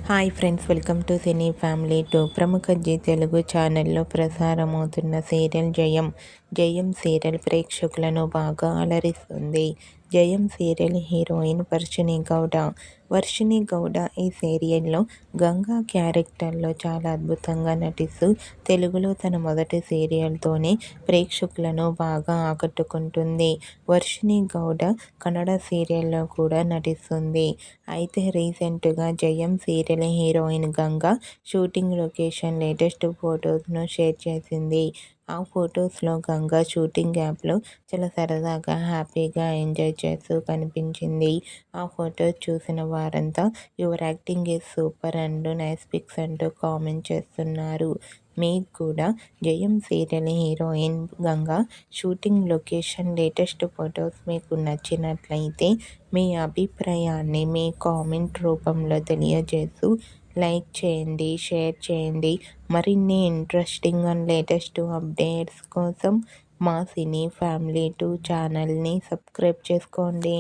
Hi friends, welcome to cine family 2. ప్రముఖ G Telugu ఛానల్లో ప్రసారమవుతున్న serial జయం సీరియల్ ప్రేక్షకులను బాగా అలరిస్తుంది. జయం సీరియల్ హీరోయిన్ వర్షిణి గౌడ ఈ సీరియల్లో గంగా క్యారెక్టర్లో చాలా అద్భుతంగా నటిస్తూ తెలుగులో తన మొదటి సీరియల్తోనే ప్రేక్షకులను బాగా ఆకట్టుకుంటుంది. వర్షిణి గౌడ కన్నడ సీరియల్లో కూడా నటిస్తుంది. అయితే రీసెంట్గా Jayam serial heroine Ganga shooting location latest ఫొటోస్ను షేర్ చేసింది. ఆ ఫొటోస్లో గంగా షూటింగ్ యాప్లో చాలా సరదాగా హ్యాపీగా ఎంజాయ్ చేస్తూ కనిపించింది. ఆ ఫొటోస్ చూసిన వారంతా your acting is super and nice pics అంటూ కామెంట్ చేస్తున్నారు. మీకు కూడా Jayam serial heroine Ganga shooting location latest photos మీకు నచ్చినట్లయితే మీ అభిప్రాయాన్ని మీ కామెంట్ రూపంలో తెలియజేస్తూ లైక్ చేయండి, షేర్ చేయండి. మరిన్ని ఇంట్రెస్టింగ్ అండ్ లేటెస్ట్ అప్డేట్స్ కోసం మా సినీ ఫ్యామిలీ 2 ఛానల్ని సబ్స్క్రైబ్ చేసుకోండి.